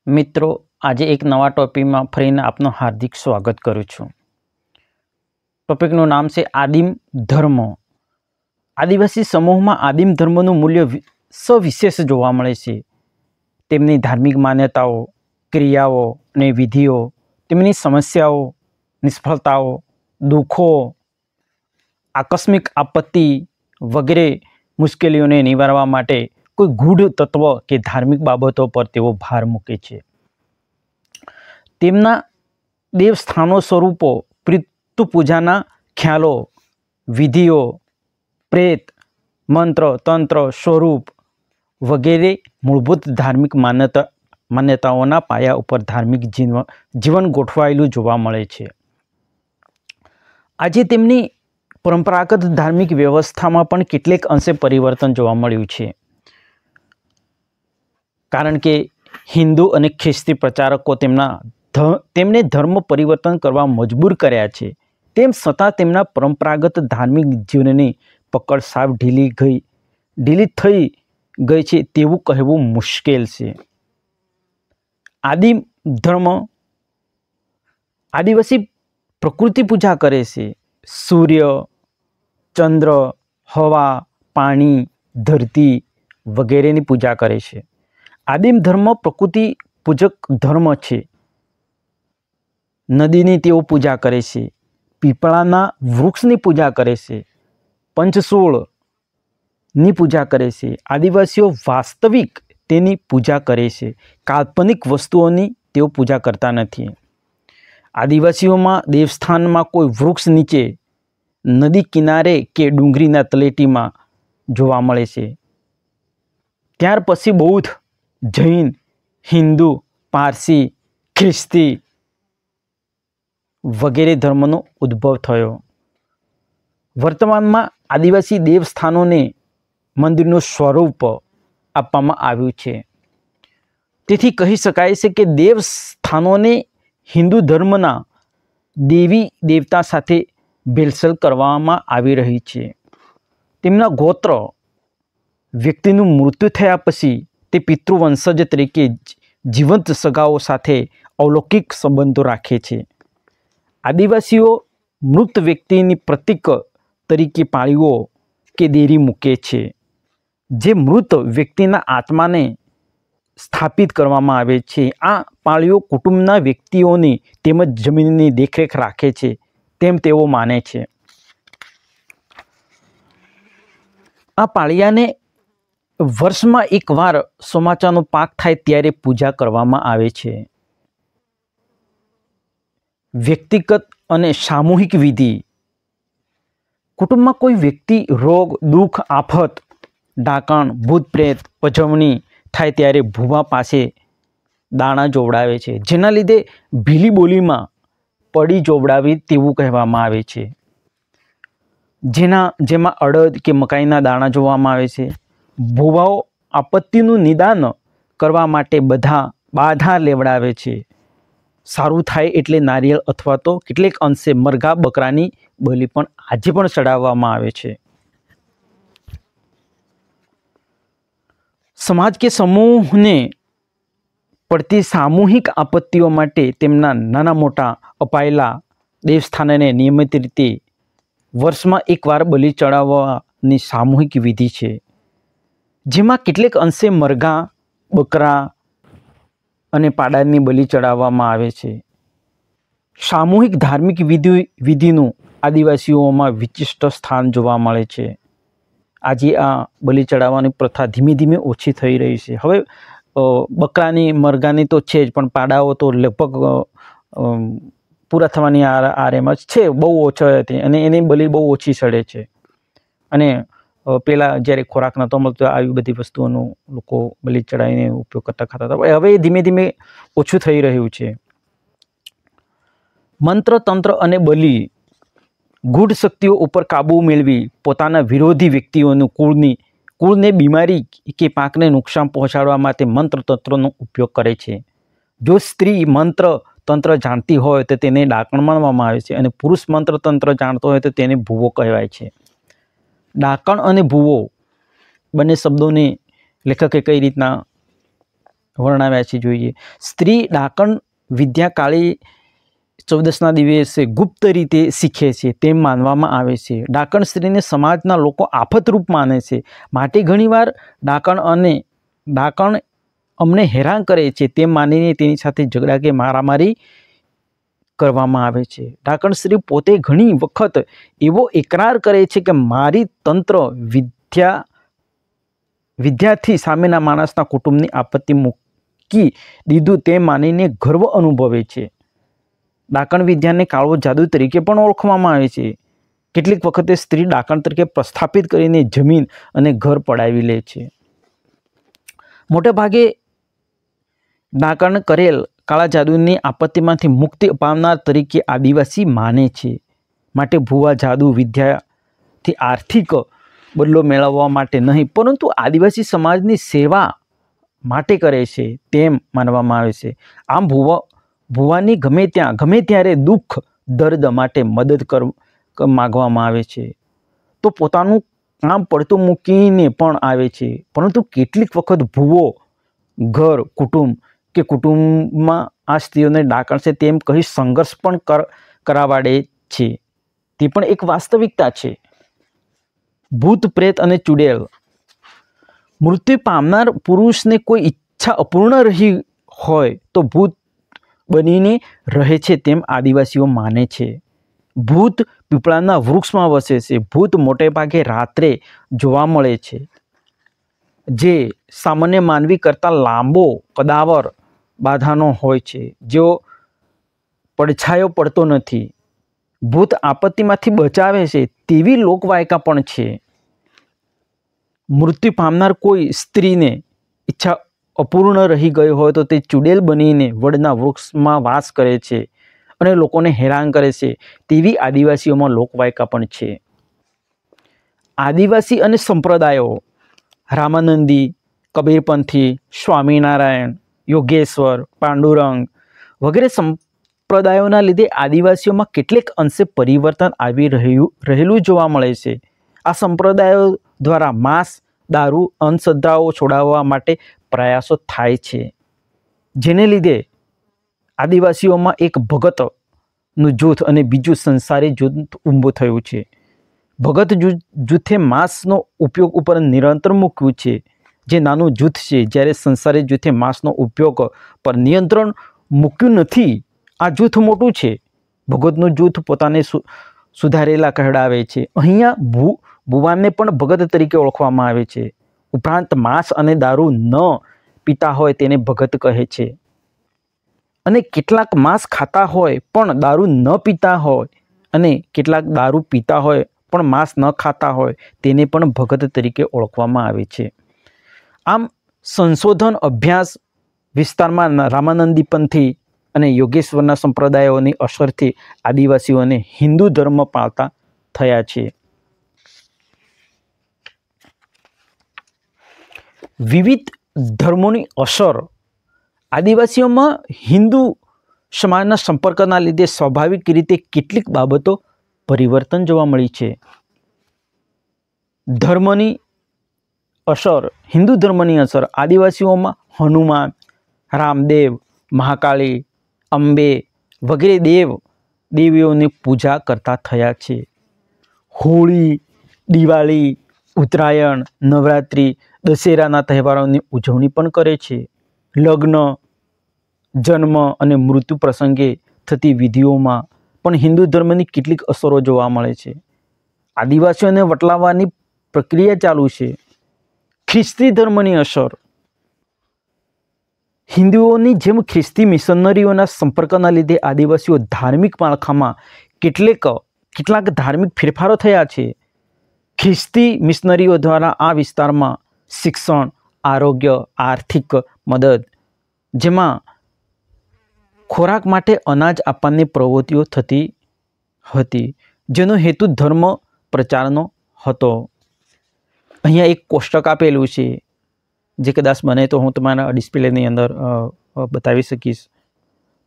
મિત્રો, આજે એક નવા ટોપિકમાં ફરીને આપનું હાર્દિક સ્વાગત કરું છું. ટોપિકનું નામ છે આદિમ ધર્મ. આદિવાસી સમૂહમાં આદિમ ધર્મનું મૂલ્ય સવિશેષ જોવા મળે છે. તેમની ધાર્મિક માન્યતાઓ, ક્રિયાઓ અને વિધિઓ, તેમની સમસ્યાઓ, નિષ્ફળતાઓ, દુઃખો, આકસ્મિક આપત્તિ વગેરે મુશ્કેલીઓને નિવારવા માટે કોઈ ગૂઢ તત્વ કે ધાર્મિક બાબતો પર તેઓ ભાર મૂકે છે. તેમના દેવસ્થાનો સ્વરૂપો, પિતૃ પૂજાના ખ્યાલો, વિધિઓ, પ્રેત, મંત્ર, તંત્ર, સ્વરૂપ વગેરે મૂળભૂત ધાર્મિક માન્યતાઓના પાયા ઉપર ધાર્મિક જીવન ગોઠવાયેલું જોવા મળે છે. આજે તેમની પરંપરાગત ધાર્મિક વ્યવસ્થામાં પણ કેટલેક અંશે પરિવર્તન જોવા મળ્યું છે. કારણ કે હિન્દુ અને ખ્રિસ્તી પ્રચારકો તેમને ધર્મ પરિવર્તન કરવા મજબૂર કર્યા છે. તેમ છતાં તેમના પરંપરાગત ધાર્મિક જીવનની પકડ સાવ ઢીલી થઈ ગઈ છે તેવું કહેવું મુશ્કેલ છે. આદિમ ધર્મ આદિવાસી પ્રકૃતિ પૂજા કરે છે. સૂર્ય, ચંદ્ર, હવા, પાણી, ધરતી વગેરેની પૂજા કરે છે. આદિમ ધર્મ પ્રકૃતિ પૂજક ધર્મ છે. નદીની તેઓ પૂજા કરે છે. પીપળાના વૃક્ષની પૂજા કરે છે. પંચસોળની પૂજા કરે છે. આદિવાસીઓ વાસ્તવિક તેની પૂજા કરે છે. કાલ્પનિક વસ્તુઓની તેઓ પૂજા કરતા નથી. આદિવાસીઓમાં દેવસ્થાનમાં કોઈ વૃક્ષ નીચે, નદી કિનારે કે ડુંગરીના તળેટીમાં જોવા મળે છે. ત્યાર પછી બૌદ્ધ, જૈન, હિન્દુ, પારસી, ખ્રિસ્તી વગેરે ધર્મનો ઉદ્ભવ થયો. વર્તમાનમાં આદિવાસી દેવસ્થાનોને મંદિરનું સ્વરૂપ આપવામાં આવ્યું છે. તેથી કહી શકાય છે કે દેવસ્થાનોને હિન્દુ ધર્મના દેવી દેવતા સાથે ભેળસેળ કરવામાં આવી રહી છે. તેમના ગોત્ર વ્યક્તિનું મૃત્યુ થયા પછી તે પિતૃવંશજ તરીકે જીવંત સગાઓ સાથે અલૌકિક સંબંધો રાખે છે. આદિવાસીઓ મૃત વ્યક્તિની પ્રતીક તરીકે પાળીઓ કે દેરી મૂકે છે, જે મૃત વ્યક્તિના આત્માને સ્થાપિત કરવામાં આવે છે. આ પાળીઓ કુટુંબના વ્યક્તિઓની તેમજ જમીનની દેખરેખ રાખે છે તેમ તેઓ માને છે. આ પાળિયાને વર્ષમાં એકવાર ચોમાસાનો પાક થાય ત્યારે પૂજા કરવામાં આવે છે. વ્યક્તિગત અને સામૂહિક વિધિ. કુટુંબમાં કોઈ વ્યક્તિ રોગ, દુઃખ, આફત, ડાકણ, ભૂત પ્રેત પજવણી થાય ત્યારે ભૂમા પાસે દાણા જોવડાવે છે, જેના લીધે ભીલી બોલીમાં પડી જોવડાવી તેવું કહેવામાં આવે છે. જેમાં અડદ કે મકાઈના દાણા જોવામાં આવે છે. ભુવાઓ આપત્તિનું નિદાન કરવા માટે બાધા લેવડાવે છે. સારું થાય એટલે નારિયેળ અથવા તો કેટલેક અંશે મરઘા બકરાની બલિ પણ આજે પણ ચડાવવામાં આવે છે. સમાજ કે સમૂહને પડતી સામૂહિક આપત્તિઓ માટે તેમના નાના મોટા અપાયેલા દેવસ્થાનને નિયમિત રીતે વર્ષમાં એકવાર બલિ ચડાવવાની સામૂહિક વિધિ છે, જેમાં કેટલેક અંશે મરઘા, બકરા અને પાડાની બલિ ચડાવવામાં આવે છે. સામૂહિક ધાર્મિક વિધિનું આદિવાસીઓમાં વિશિષ્ટ સ્થાન જોવા મળે છે. આજે આ બલિ ચડાવવાની પ્રથા ધીમે ધીમે ઓછી થઈ રહી છે. હવે બકરાની, મરઘાની તો છે જ, પણ પાડાઓ તો લગભગ પૂરા થવાની આરેમાં જ છે. બહુ ઓછો હતી અને એની બલિ બહુ ઓછી ચડે છે. અને પહેલાં જ્યારે ખોરાક નહોતો મળતો આવી બધી વસ્તુઓનો લોકો બલિ ચડાવીને ઉપયોગ કરતા ખાતા હતા. હવે ધીમે ધીમે ઓછું થઈ રહ્યું છે. મંત્ર, તંત્ર અને બલિ. ગૂઢ શક્તિઓ ઉપર કાબૂ મેળવી પોતાના વિરોધી વ્યક્તિઓનું કુળને બીમારી કે પાકને નુકસાન પહોંચાડવા માટે મંત્ર તંત્રનો ઉપયોગ કરે છે. જો સ્ત્રી મંત્ર તંત્ર જાણતી હોય તો તેને ડાકણ માનવામાં આવે છે, અને પુરુષ મંત્ર તંત્ર જાણતો હોય તો તેને ભૂવો કહેવાય છે. ડાકણ અને ભૂવો બંને શબ્દોને લેખકે કઈ રીતના વર્ણવ્યા છે જોઈએ. સ્ત્રી ડાકણ વિદ્યા કાળી ચૌદસના દિવસે ગુપ્ત રીતે શીખે છે તેમ માનવામાં આવે છે. ડાકણ સ્ત્રીને સમાજના લોકો આફતરૂપ માને છે, માટે ઘણીવાર ડાકણ અમને હેરાન કરે છે તેમ માનીને તેની સાથે ઝઘડા કે મારામારી કરવામાં આવે છે. ડાકણ સ્ત્રી પોતે ઘણી વખત એવો એકરાર કરે છે કે મારી તંત્ર વિદ્યાથી સામેના માણસના કુટુંબની આપત્તિ મૂકી દીધું તેમ માનીને ગર્વ અનુભવે છે. ડાકણ વિદ્યાને કાળો જાદુ તરીકે પણ ઓળખવામાં આવે છે. કેટલીક વખતે સ્ત્રી ડાકણ તરીકે પ્રસ્થાપિત કરીને જમીન અને ઘર પડાવી લે છે. મોટે ભાગે ડાકણ કરેલ કાળા જાદુની આપત્તિમાંથી મુક્તિ અપાવનાર તરીકે આદિવાસી માને છે. માટે ભૂવા જાદુ વિદ્યાથી આર્થિક બદલો મેળવવા માટે નહીં, પરંતુ આદિવાસી સમાજની સેવા માટે કરે છે તેમ માનવામાં આવે છે. આમ ભૂવાની ગમે ત્યારે દુઃખ દર્દ માટે મદદ માગવામાં આવે છે તો પોતાનું કામ પડતું મૂકીને પણ આવે છે. પરંતુ કેટલીક વખત ભૂવો ઘર કુટુંબમાં આ સ્ત્રીઓને ડાકણ છે તેમ કહી સંઘર્ષ પણ કરાવાડે છે. તે પણ એક વાસ્તવિકતા છે. ભૂત પ્રેત અને ચુડેલ. મૃત્યુ પામનાર પુરુષને કોઈ ઈચ્છા અપૂર્ણ રહી હોય તો ભૂત બનીને રહે છે તેમ આદિવાસીઓ માને છે. ભૂત પીપળાના વૃક્ષમાં વસે છે. ભૂત મોટે ભાગે રાત્રે જોવા મળે છે, જે સામાન્ય માનવી કરતાં લાંબો કદાવર બાંધાનો હોય છે, જેઓ પડછાયો પડતો નથી. ભૂત આપત્તિમાંથી બચાવે છે તેવી લોકવાયકા પણ છે. મૃત્યુ પામનાર કોઈ સ્ત્રીને ઈચ્છા અપૂર્ણ રહી ગઈ હોય તો તે ચુડેલ બનીને વડના વૃક્ષમાં વાસ કરે છે અને લોકોને હેરાન કરે છે તેવી આદિવાસીઓમાં લોકવાયકા પણ છે. આદિવાસી અને સંપ્રદાયો. રામાનંદી, કબીરપંથી, સ્વામિનારાયણ, યોગેશ્વર, પાંડુરંગ વગેરે સંપ્રદાયોના લીધે આદિવાસીઓમાં કેટલેક અંશે પરિવર્તન આવી રહેલું જોવા મળે છે. આ સંપ્રદાયો દ્વારા માંસ, દારૂ, અંધશ્રદ્ધાઓ છોડાવવા માટે પ્રયાસો થાય છે, જેને લીધે આદિવાસીઓમાં એક ભગતનું જૂથ અને બીજું સંસારી જૂથ ઊભું થયું છે. ભગત જૂથે માંસનો ઉપયોગ ઉપર નિયંત્રણ મૂક્યું છે, જે નાનું જૂથ છે, જ્યારે સંસારી જૂથે માંસનો ઉપયોગ પર નિયંત્રણ મૂક્યું નથી. આ જૂથ મોટું છે. ભગતનું જૂથ પોતાને સુધારેલા કહેવાય છે. અહીંયા ભુવાને પણ ભગત તરીકે ઓળખવામાં આવે છે. ઉપરાંત માંસ અને દારૂ ન પીતા હોય તેને ભગત કહે છે, અને કેટલાક માંસ ખાતા હોય પણ દારૂ ન પીતા હોય, અને કેટલાક દારૂ પીતા હોય પણ માંસ ન ખાતા હોય તેને પણ ભગત તરીકે ઓળખવામાં આવે છે. આમ સંશોધન અભ્યાસ વિસ્તારમાં રામાનંદી પંથી અને યોગેશ્વરના સંપ્રદાયોની અસરથી આદિવાસીઓને હિન્દુ ધર્મ પાળતા થયા છે. વિવિધ ધર્મોની અસર. આદિવાસીઓમાં હિન્દુ સમાજના સંપર્કના લીધે સ્વાભાવિક રીતે કેટલીક બાબતો પરિવર્તન જોવા મળી છે. ધર્મની અસર. હિન્દુ ધર્મની અસર. આદિવાસીઓમાં હનુમાન, રામદેવ, મહાકાળી, અંબે વગેરે દેવીઓની પૂજા કરતા થયા છે. હોળી, દિવાળી, ઉત્તરાયણ, નવરાત્રિ, દશેરાના તહેવારોની ઉજવણી પણ કરે છે. લગ્ન, જન્મ અને મૃત્યુ પ્રસંગે થતી વિધિઓમાં પણ હિન્દુ ધર્મની કેટલીક અસરો જોવા મળે છે. આદિવાસીઓને વટલાવવાની પ્રક્રિયા ચાલુ છે. ખ્રિસ્તી ધર્મની અસર. હિન્દુઓની જેમ ખ્રિસ્તી મિશનરીઓના સંપર્કના લીધે આદિવાસીઓ ધાર્મિક માળખામાં કેટલાક ધાર્મિક ફેરફારો થયા છે. ખ્રિસ્તી મિશનરીઓ દ્વારા આ વિસ્તારમાં શિક્ષણ, આરોગ્ય, આર્થિક મદદ, જેમાં ખોરાક માટે અનાજ આપવાની પ્રવૃત્તિઓ થતી હતી, જેનો હેતુ ધર્મ પ્રચારનો હતો. અહીંયા એક કોષ્ટક આપેલું છે, જે કદાચ બને તો હું તમારા ડિસ્પ્લેની અંદર બતાવી શકીશ.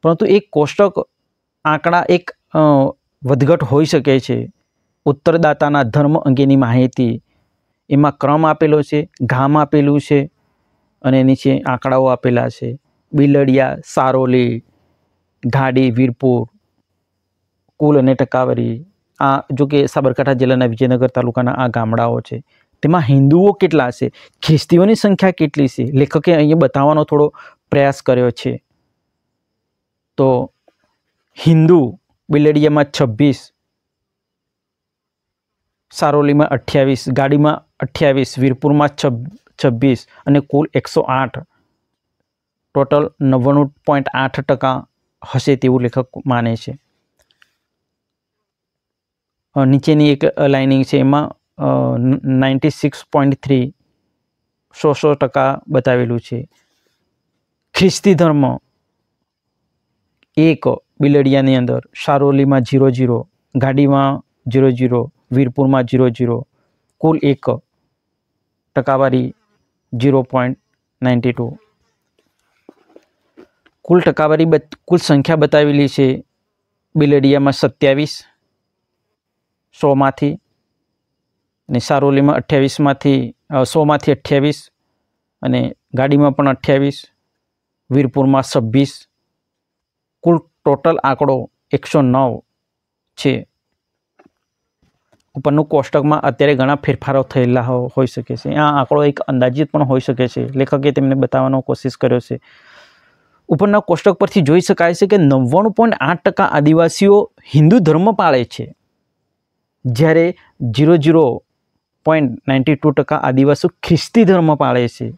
પરંતુ એક કોષ્ટક આંકડા એક વધઘટ હોઈ શકે છે. ઉત્તરદાતાના ધર્મ અંગેની માહિતી, એમાં ક્રમ આપેલો છે, ગામ આપેલું છે, અને નીચે આંકડાઓ આપેલા છે. બિલડિયા, સારોલી, ઘાડી, વીરપુર, કુલ અને ટકાવારી. આ જો કે સાબરકાંઠા જિલ્લાના વિજયનગર તાલુકાના આ ગામડાઓ છે. તેમાં હિન્દુઓ કેટલા છે, ખ્રિસ્તીઓની સંખ્યા કેટલી છે, લેખકે અહીંયા બતાવવાનો થોડો પ્રયાસ કર્યો છે. તો હિન્દુ બિલડિયામાં 26, સારોલીમાં 28, ગાડીમાં 28, વીરપુરમાં 26 અને કુલ 108, ટોટલ 99.8% હશે તેવું લેખક માને છે. નીચેની એક લાઇનિંગ છે, એમાં 96.3 100% બતાવેલું છે. ખ્રિસ્તી ધર્મ 1 બિલડિયાની અંદર, સારોલીમાં 00, ગાડીમાં 00, વીરપુરમાં 00, કુલ 1, ટકાવારી 0.92. કુલ ટકાવારી કુલ સંખ્યા બતાવેલી છે. બિલડિયામાં 27 100માંથી, અને સારોલીમાં 100માંથી 28, અને ગાડીમાં પણ 28, વીરપુરમાં 26. કુલ ટોટલ આંકડો 109 છે. ઉપરનું કોષ્ટકમાં અત્યારે ઘણા ફેરફારો થયેલા હોઈ શકે છે. આ આંકડો એક અંદાજિત પણ હોઈ શકે છે. લેખકે તેમને બતાવવાનો કોશિશ કર્યો છે. ઉપરના કોષ્ટક પરથી જોઈ શકાય છે કે 99.8% આદિવાસીઓ હિન્દુ ધર્મ પાળે છે, જ્યારે 00.92% આદિવાસીઓ ખ્રિસ્તી ધર્મ પાળે છે.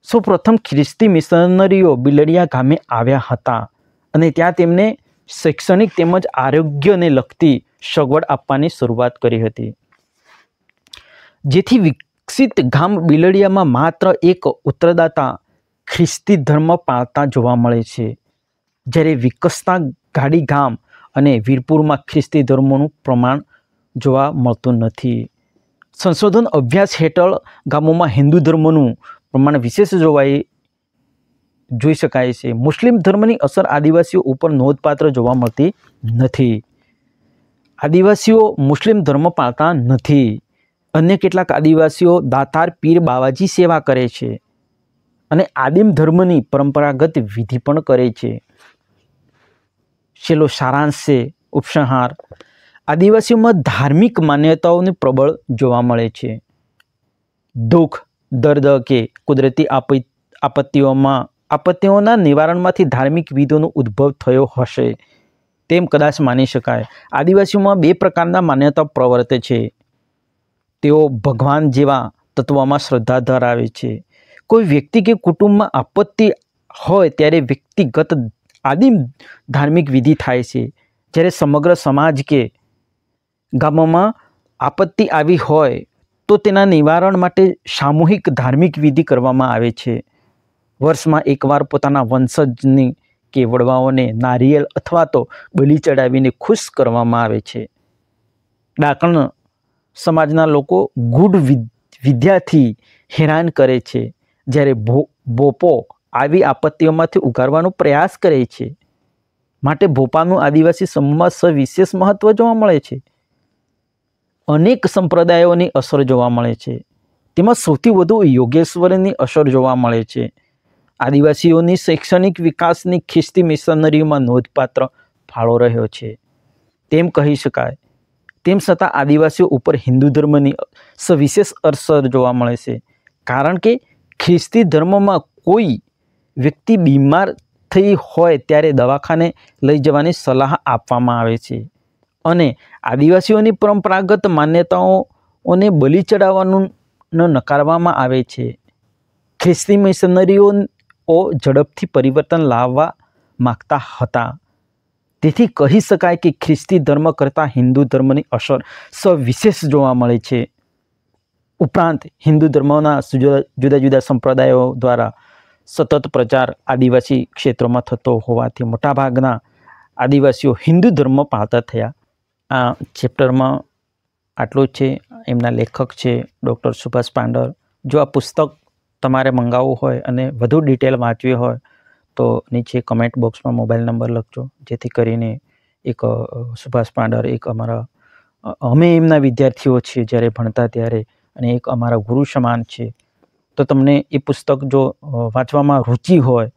સૌપ્રથમ ખ્રિસ્તી મિશનરીઓ બિલડિયા ગામે આવ્યા હતા અને ત્યાં તેમને શૈક્ષણિક તેમજ આરોગ્યને લગતી સગવડ આપવાની શરૂઆત કરી હતી. જેથી વિકસિત ગામ બિલડિયામાં માત્ર એક ઉત્તરદાતા ખ્રિસ્તી ધર્મ પાળતા જોવા મળે છે, જ્યારે વિકસતા ગાડી ગામ અને વીરપુરમાં ખ્રિસ્તી ધર્મનું પ્રમાણ જોવા મળતું નથી. સંશોધન અભ્યાસ હેઠળ ગામોમાં હિન્દુ ધર્મનું પ્રમાણ વિશેષ જોઈ શકાય છે. મુસ્લિમ ધર્મની અસર આદિવાસીઓ ઉપર નોંધપાત્ર જોવા મળતી નથી. આદિવાસીઓ મુસ્લિમ ધર્મ પાળતા નથી. અન્ય કેટલાક આદિવાસીઓ દાતાર, પીર, બાવાજી સેવા કરે છે અને આદિમ ધર્મની પરંપરાગત વિધિ પણ કરે છે. છેલ્લો સારાંશ છે, ઉપસંહાર. આદિવાસીઓમાં ધાર્મિક માન્યતાઓને પ્રબળ જોવા મળે છે. દુઃખ, દર્દ કે કુદરતી આપત્તિઓના નિવારણમાંથી ધાર્મિક વિધિઓનો ઉદ્ભવ થયો હશે તેમ કદાચ માની શકાય. આદિવાસીઓમાં 2 પ્રકારના માન્યતાઓ પ્રવર્તે છે. તેઓ ભગવાન જેવા તત્વોમાં શ્રદ્ધા ધરાવે છે. કોઈ વ્યક્તિ કે કુટુંબમાં આપત્તિ હોય ત્યારે વ્યક્તિગત આદિમ ધાર્મિક વિધિ થાય છે, જ્યારે સમગ્ર સમાજ કે ગામોમાં આપત્તિ આવી હોય તો તેના નિવારણ માટે સામૂહિક ધાર્મિક વિધિ કરવામાં આવે છે. વર્ષમાં એકવાર પોતાના વંશજની કે વડવાઓને નારિયેળ અથવા તો બલી ચડાવીને ખુશ કરવામાં આવે છે. ડાકણ સમાજના લોકો ગુડ વિદ્યાથી હેરાન કરે છે, જ્યારે ભોપો આવી આપત્તિઓમાંથી ઉગારવાનો પ્રયાસ કરે છે. માટે ભોપાનું આદિવાસી સમૂહમાં સવિશેષ મહત્વ જોવા મળે છે. અનેક સંપ્રદાયોની અસર જોવા મળે છે. તેમાં સૌથી વધુ યોગેશ્વરની અસર જોવા મળે છે. આદિવાસીઓની શૈક્ષણિક વિકાસની ખ્રિસ્તી મિશનરીઓમાં નોંધપાત્ર ફાળો રહ્યો છે તેમ કહી શકાય. તેમ છતાં આદિવાસીઓ ઉપર હિન્દુ ધર્મની સવિશેષ અસર જોવા મળે છે, કારણ કે ખ્રિસ્તી ધર્મમાં કોઈ વ્યક્તિ બીમાર થઈ હોય ત્યારે દવાખાને લઈ જવાની સલાહ આપવામાં આવે છે અને આદિવાસીઓની પરંપરાગત માન્યતાઓને બલી ચડાવવાનું નકારવામાં આવે છે. ખ્રિસ્તી મિશનરીઓ ઝડપથી પરિવર્તન લાવવા માગતા હતા. તેથી કહી શકાય કે ખ્રિસ્તી ધર્મ કરતાં હિન્દુ ધર્મની અસર સવિશેષ જોવા મળે છે. ઉપરાંત હિન્દુ ધર્મના જુદા જુદા સંપ્રદાયો દ્વારા સતત પ્રચાર આદિવાસી ક્ષેત્રોમાં થતો હોવાથી મોટાભાગના આદિવાસીઓ હિન્દુ ધર્મ પાળતા થયા. આ ચેપ્ટરમાં આટલું જ છે. એમના લેખક છે ડૉક્ટર સુભાષ પાંડર. જો આ પુસ્તક તમારે મંગાવવું હોય અને વધુ ડિટેલ વાંચવી હોય તો નીચે કમેન્ટ બોક્સમાં મોબાઈલ નંબર લખજો, જેથી કરીને એક સુભાષ પાંડર એક અમે એમના વિદ્યાર્થીઓ છીએ જ્યારે ભણતા ત્યારે, અને એક અમારા ગુરુ સમાન છે. તો તમને એ પુસ્તક જો વાંચવામાં રુચિ હોય,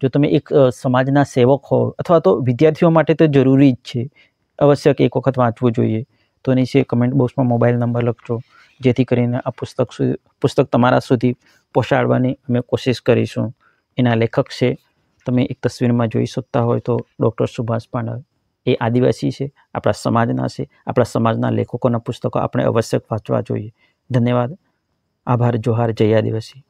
જો તમે એક સમાજના સેવક હો અથવા તો વિદ્યાર્થીઓ માટે તો જરૂરી જ છે, આવશ્યક એક વખત વાંચવું જોઈએ. તો નીચે કમેન્ટ બોક્સમાં મોબાઈલ નંબર લખજો, જેથી કરીને આ પુસ્તક તમારા સુધી પહોંચાડવાની અમે કોશિશ કરીશું. એના લેખક છે, તમે એક તસવીરમાં જોઈ શકતા હોય તો ડૉક્ટર સુભાષ પાંડવ. એ આદિવાસી છે, આપણા સમાજના છે. આપણા સમાજના લેખકોના પુસ્તકો આપણે આવશ્યક વાંચવા જોઈએ. ધન્યવાદ, આભાર, જોહાર, જય આદિવાસી.